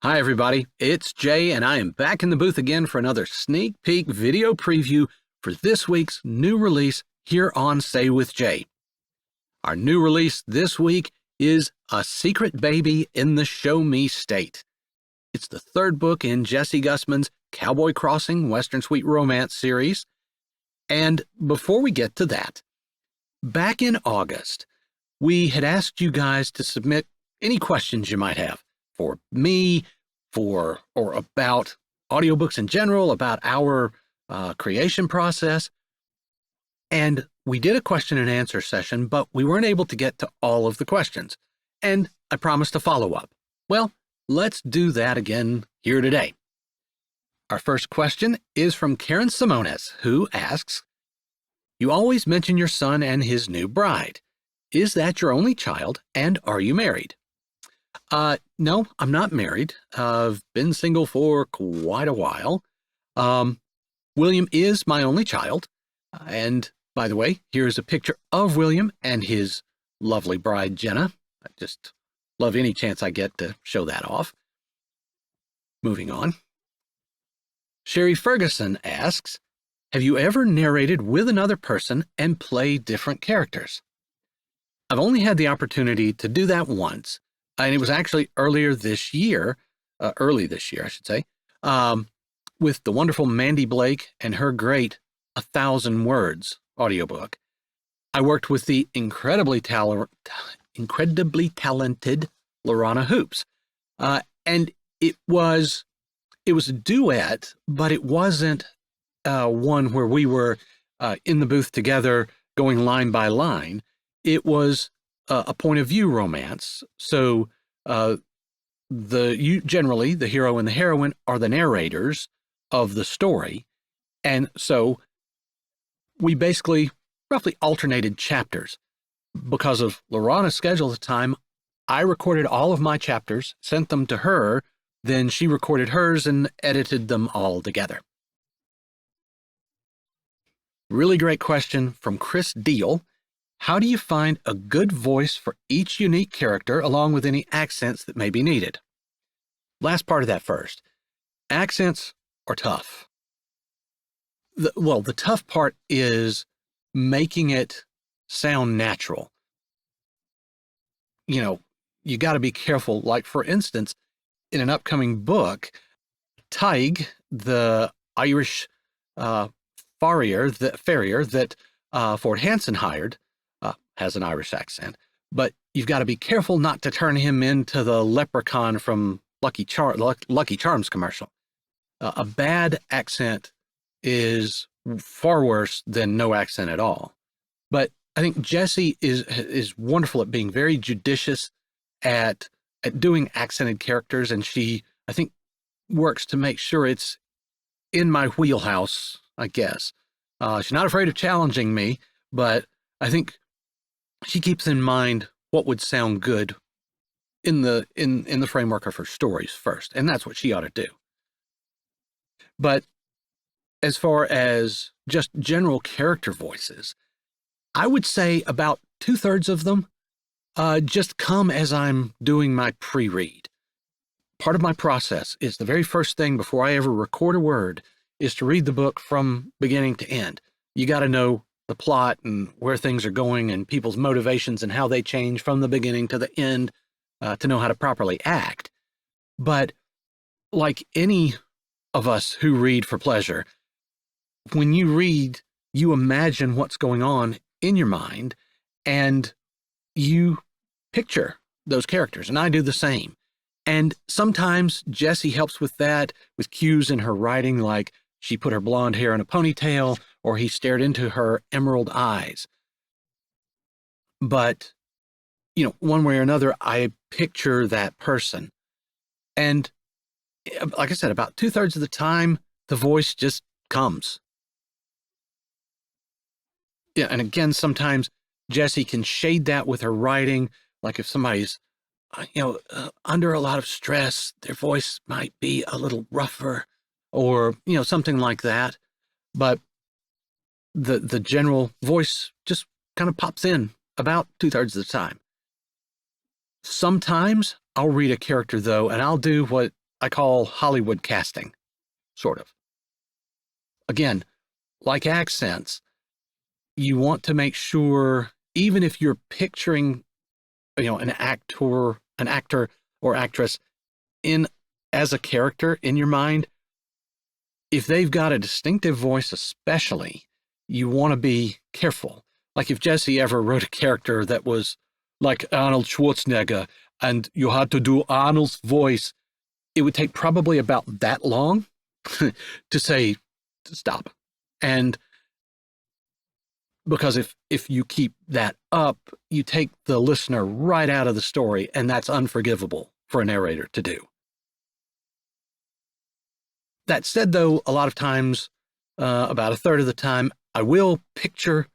Hi everybody, it's Jay and I am back in the booth again for another sneak peek video preview for this week's new release here on Say With Jay. Our new release this week is A Secret Baby in the Show Me State. It's the third book in Jessie Gussman's Cowboy Crossing Western Sweet Romance series. And before we get to that, back in August, we had asked you guys to submit any questions you might have for me, or about audiobooks in general, about our creation process. And we did a question and answer session, but we weren't able to get to all of the questions. And I promised to follow up. Well, let's do that again here today. Our first question is from Karen Simones, who asks, "You always mention your son and his new bride. Is that your only child, and are you married?" No, I'm not married. I've been single for quite a while. William is my only child. And by the way, here's a picture of William and his lovely bride, Jenna. I just love any chance I get to show that off. Moving on. Sherry Ferguson asks, "Have you ever narrated with another person and play different characters?" I've only had the opportunity to do that once. And it was actually early this year, I should say, with the wonderful Mandy Blake and her great 1,000 Words audiobook. I worked with the incredibly talented Lorana Hoops. And it was a duet, but it wasn't one where we were in the booth together going line by line. It was a point of view romance. So generally the hero and the heroine are the narrators of the story. And so we basically roughly alternated chapters. Because of Lorana's schedule at the time, I recorded all of my chapters, sent them to her, then she recorded hers and edited them all together. Really great question from Chris Deal. "How do you find a good voice for each unique character along with any accents that may be needed?" Last part of that first. Accents are tough. The tough part is making it sound natural. You got to be careful. Like, for instance, in an upcoming book, Tig, the Irish farrier that Ford Hansen hired, has an Irish accent, but you've got to be careful not to turn him into the leprechaun from Lucky Charms commercial. A bad accent is far worse than no accent at all. But I think Jessie is wonderful at being very judicious at doing accented characters, and she, I think, works to make sure it's in my wheelhouse, I guess. She's not afraid of challenging me, but I think she keeps in mind what would sound good in the framework of her stories first, and that's what she ought to do. But as far as just general character voices, I would say about 2/3 of them just come as I'm doing my pre-read. Part of my process is the very first thing before I ever record a word is to read the book from beginning to end. You got to know the plot and where things are going and people's motivations and how they change from the beginning to the end to know how to properly act. But like any of us who read for pleasure, when you read, you imagine what's going on in your mind and you picture those characters, and I do the same. And sometimes Jessie helps with that, with cues in her writing, like she put her blonde hair in a ponytail, or he stared into her emerald eyes. But, one way or another, I picture that person. And like I said, about 2/3 of the time, the voice just comes. Yeah, and again, sometimes Jessie can shade that with her writing. Like if somebody's, under a lot of stress, their voice might be a little rougher, or something like that. But the general voice just kind of pops in about 2/3 of the time. Sometimes I'll read a character, though, and I'll do what I call Hollywood casting, sort of. Again, like accents, you want to make sure, even if you're picturing, an actor or actress in as a character in your mind, if they've got a distinctive voice, especially, you want to be careful. Like if Jessie ever wrote a character that was like Arnold Schwarzenegger and you had to do Arnold's voice, it would take probably about that long to say, stop. And because if you keep that up, you take the listener right out of the story, and that's unforgivable for a narrator to do. That said, though, a lot of times, about a third of the time, I will picture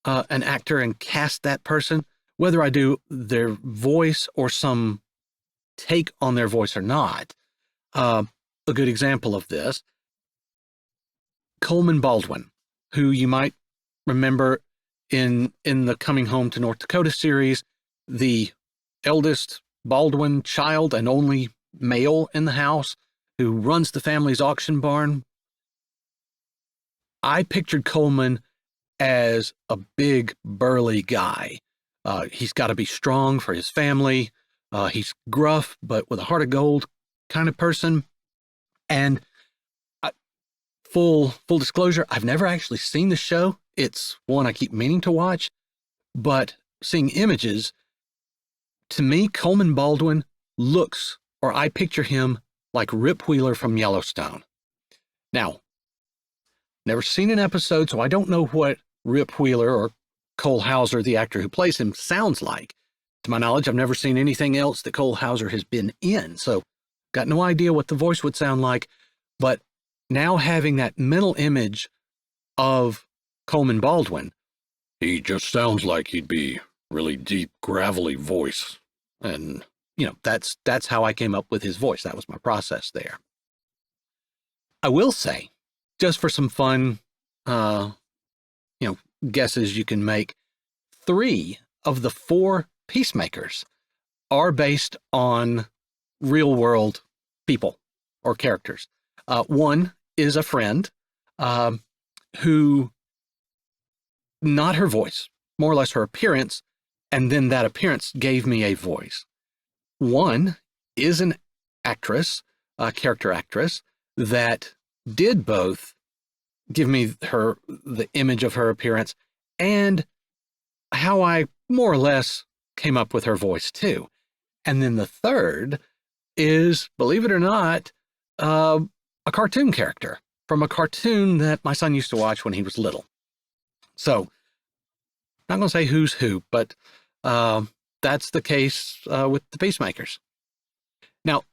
an actor and cast that person, whether I do their voice or some take on their voice or not. A good example of this, Coleman Baldwin, who you might remember in the Coming Home to North Dakota series, the eldest Baldwin child and only male in the house who runs the family's auction barn. I pictured Coleman as a big, burly guy. He's got to be strong for his family. He's gruff, but with a heart of gold kind of person. And full disclosure, I've never actually seen the show. It's one I keep meaning to watch, but seeing images, to me, Coleman Baldwin looks, or I picture him like Rip Wheeler from Yellowstone. Now, never seen an episode, so I don't know what Rip Wheeler or Cole Hauser, the actor who plays him, sounds like. To my knowledge, I've never seen anything else that Cole Hauser has been in, so got no idea what the voice would sound like. But now having that mental image of Coleman Baldwin, he just sounds like he'd be really deep, gravelly voice. And, that's how I came up with his voice. That was my process there. I will say, just for some fun, guesses you can make, 3 of the 4 peacemakers are based on real world people or characters. One is a friend who, not her voice, more or less her appearance, and then that appearance gave me a voice. One is an actress, a character actress, that did both give me the image of her appearance and how I more or less came up with her voice too. And then the third is, believe it or not, a cartoon character from a cartoon that my son used to watch when he was little. So, not going to say who's who, but that's the case with the Peacemakers. Now,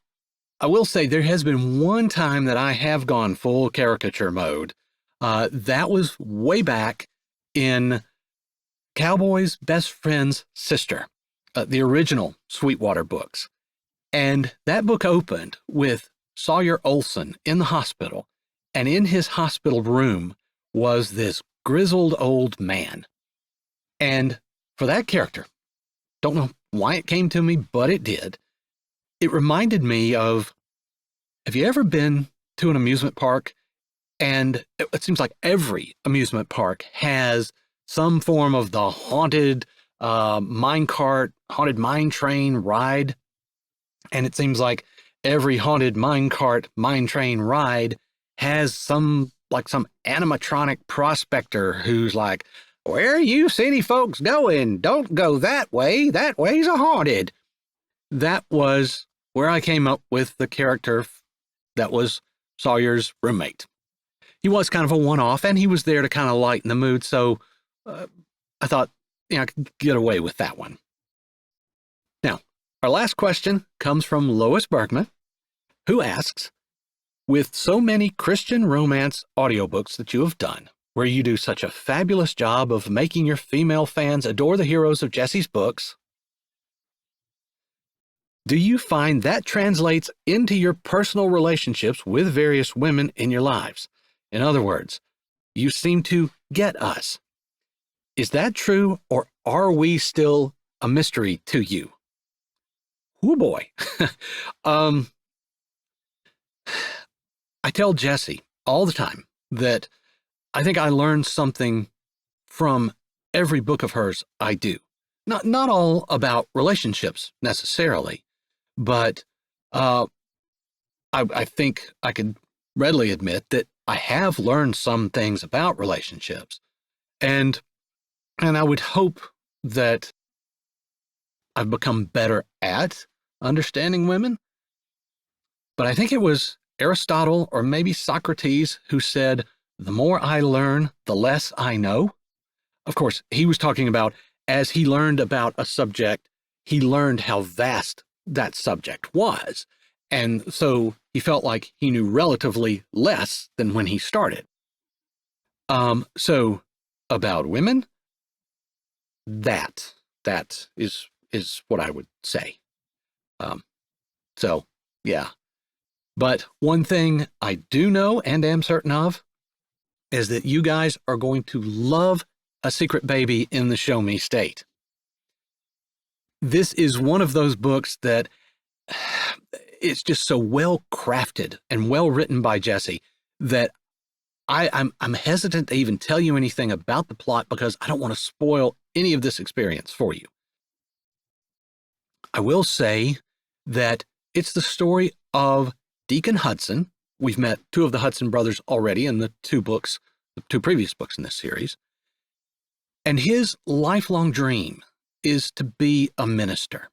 I will say there has been one time that I have gone full caricature mode. That was way back in Cowboy's best friend's sister, the original Sweetwater books. And that book opened with Sawyer Olson in the hospital, and in his hospital room was this grizzled old man. And for that character, don't know why it came to me, but it did. It reminded me of, have you ever been to an amusement park? And it seems like every amusement park has some form of the haunted minecart, haunted mine train ride. And it seems like every haunted minecart, mine train ride has some animatronic prospector who's like, "Where are you city folks going? Don't go that way. That way's a haunted." That was where I came up with the character that was Sawyer's roommate. He was kind of a one-off, and he was there to kind of lighten the mood, so I thought, I could get away with that one. Now, our last question comes from Lois Bergman, who asks, with so many Christian romance audiobooks that you have done, where you do such a fabulous job of making your female fans adore the heroes of Jessie's books, do you find that translates into your personal relationships with various women in your lives? In other words, you seem to get us. Is that true, or are we still a mystery to you? Oh boy. tell Jessie all the time that I think I learn something from every book of hers I do. Not all about relationships necessarily, but I think I could readily admit that I have learned some things about relationships, and I would hope that I've become better at understanding women. But I think it was Aristotle or maybe Socrates who said, "The more I learn, the less I know." Of course, he was talking about as he learned about a subject, he learned how vast that subject was. And so he felt like he knew relatively less than when he started. So about women, that is what I would say. So yeah. But one thing I do know and am certain of is that you guys are going to love A Secret Baby in the Show Me State. This is one of those books that it's just so well crafted and well written by Jessie that I'm hesitant to even tell you anything about the plot because I don't want to spoil any of this experience for you. I will say that it's the story of Deacon Hudson. We've met two of the Hudson brothers already in the two previous books in this series. And his lifelong dream is to be a minister.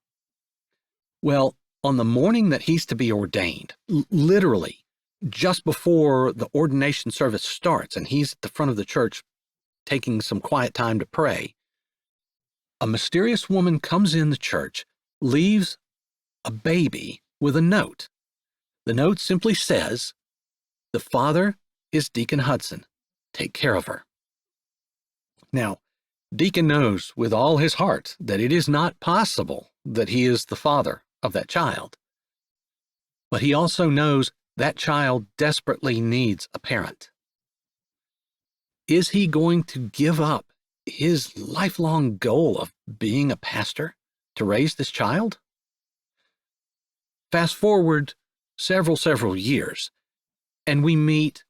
Well, on the morning that he's to be ordained, literally just before the ordination service starts and he's at the front of the church taking some quiet time to pray, a mysterious woman comes in the church, leaves a baby with a note. The note simply says, "The father is Deacon Hudson. Take care of her." Now, Deacon knows with all his heart that it is not possible that he is the father of that child. But he also knows that child desperately needs a parent. Is he going to give up his lifelong goal of being a pastor to raise this child? Fast forward several years, and we meet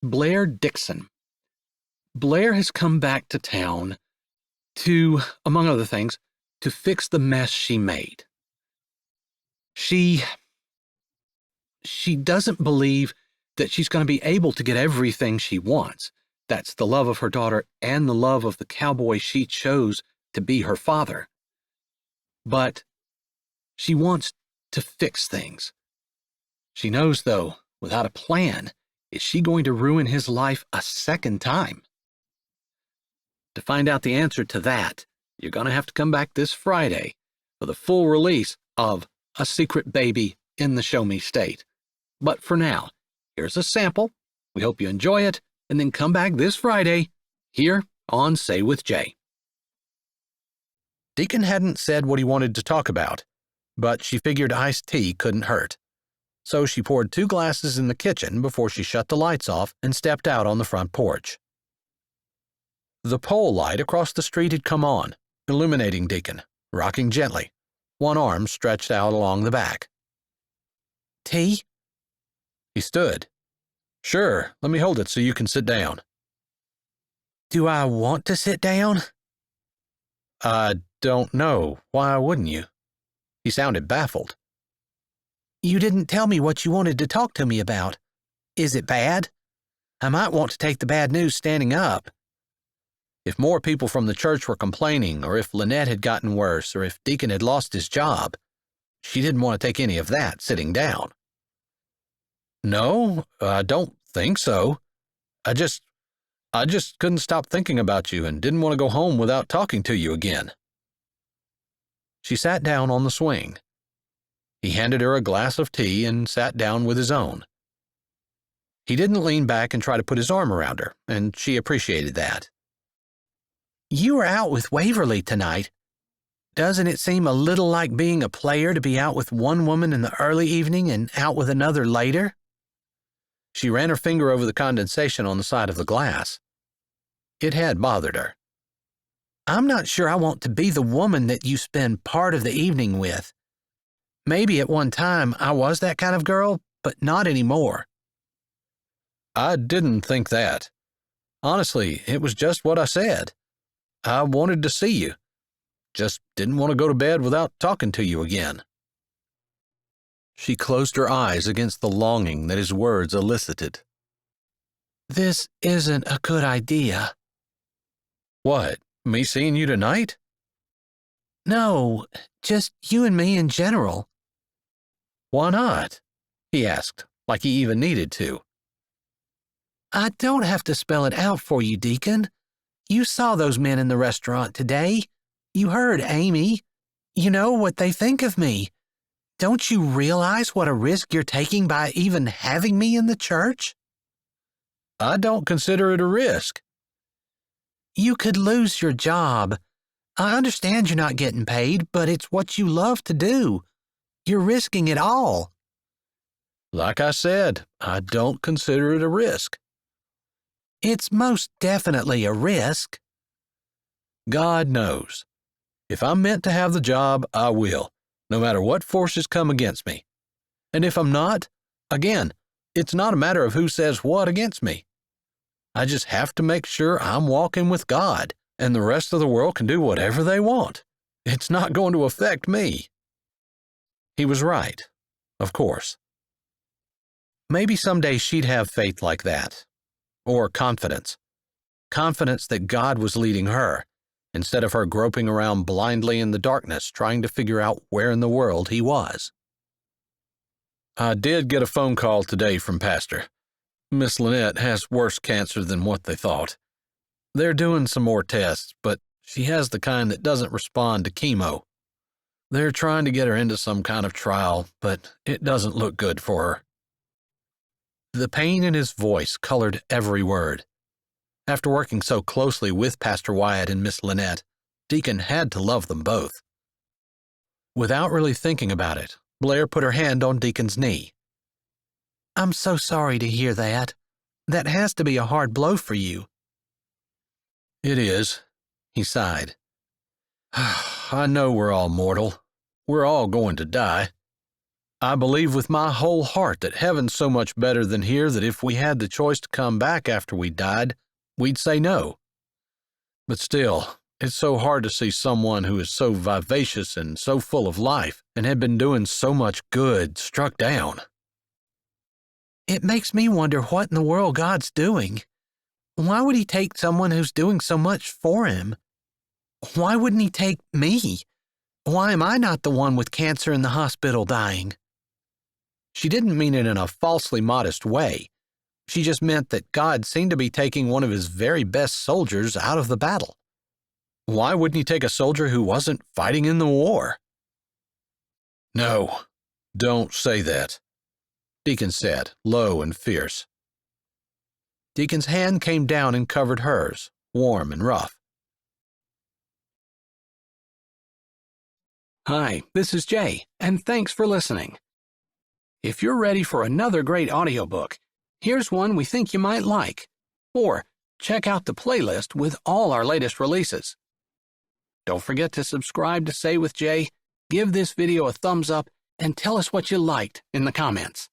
Blair Dixon. Blair has come back to town to, among other things, to fix the mess she made. She doesn't believe that she's going to be able to get everything she wants. That's the love of her daughter and the love of the cowboy she chose to be her father. But she wants to fix things. She knows, though, without a plan, is she going to ruin his life a second time? To find out the answer to that, you're going to have to come back this Friday for the full release of A Secret Baby in the Show Me State. But for now, here's a sample. We hope you enjoy it, and then come back this Friday here on Say with Jay. Deacon hadn't said what he wanted to talk about, but she figured iced tea couldn't hurt. So she poured 2 glasses in the kitchen before she shut the lights off and stepped out on the front porch. The pole light across the street had come on, illuminating Deacon, rocking gently, one arm stretched out along the back. "Tea?" He stood. "Sure, let me hold it so you can sit down." "Do I want to sit down?" "I don't know. Why wouldn't you?" He sounded baffled. "You didn't tell me what you wanted to talk to me about. Is it bad? I might want to take the bad news standing up." If more people from the church were complaining, or if Lynette had gotten worse, or if Deacon had lost his job, she didn't want to take any of that sitting down. "No, I don't think so. I just couldn't stop thinking about you and didn't want to go home without talking to you again." She sat down on the swing. He handed her a glass of tea and sat down with his own. He didn't lean back and try to put his arm around her, and she appreciated that. "You were out with Waverly tonight. Doesn't it seem a little like being a player to be out with one woman in the early evening and out with another later?" She ran her finger over the condensation on the side of the glass. It had bothered her. "I'm not sure I want to be the woman that you spend part of the evening with. Maybe at one time I was that kind of girl, but not anymore." "I didn't think that. Honestly, it was just what I said. I wanted to see you. Just didn't want to go to bed without talking to you again." She closed her eyes against the longing that his words elicited. "This isn't a good idea." "What, me seeing you tonight?" "No, just you and me in general." "Why not?" he asked, like he even needed to. "I don't have to spell it out for you, Deacon. You saw those men in the restaurant today. You heard Amy. You know what they think of me. Don't you realize what a risk you're taking by even having me in the church?" "I don't consider it a risk." "You could lose your job. I understand you're not getting paid, but it's what you love to do. You're risking it all." "Like I said, I don't consider it a risk." "It's most definitely a risk." "God knows. If I'm meant to have the job, I will, no matter what forces come against me. And if I'm not, again, it's not a matter of who says what against me. I just have to make sure I'm walking with God, and the rest of the world can do whatever they want. It's not going to affect me." He was right, of course. Maybe someday she'd have faith like that, or confidence. Confidence that God was leading her, instead of her groping around blindly in the darkness trying to figure out where in the world he was. "I did get a phone call today from Pastor. Miss Lynette has worse cancer than what they thought. They're doing some more tests, but she has the kind that doesn't respond to chemo. They're trying to get her into some kind of trial, but it doesn't look good for her." The pain in his voice colored every word. After working so closely with Pastor Wyatt and Miss Lynette, Deacon had to love them both. Without really thinking about it, Blair put her hand on Deacon's knee. "I'm so sorry to hear that. That has to be a hard blow for you." "It is," he sighed. "I know we're all mortal. We're all going to die. I believe with my whole heart that heaven's so much better than here that if we had the choice to come back after we died, we'd say no. But still, it's so hard to see someone who is so vivacious and so full of life and had been doing so much good struck down." "It makes me wonder what in the world God's doing. Why would he take someone who's doing so much for him? Why wouldn't he take me? Why am I not the one with cancer in the hospital dying?" She didn't mean it in a falsely modest way. She just meant that God seemed to be taking one of his very best soldiers out of the battle. Why wouldn't he take a soldier who wasn't fighting in the war? "No, don't say that," Deacon said, low and fierce. Deacon's hand came down and covered hers, warm and rough. Hi, this is Jay, and thanks for listening. If you're ready for another great audiobook, here's one we think you might like. Or check out the playlist with all our latest releases. Don't forget to subscribe to Say with Jay, give this video a thumbs up, and tell us what you liked in the comments.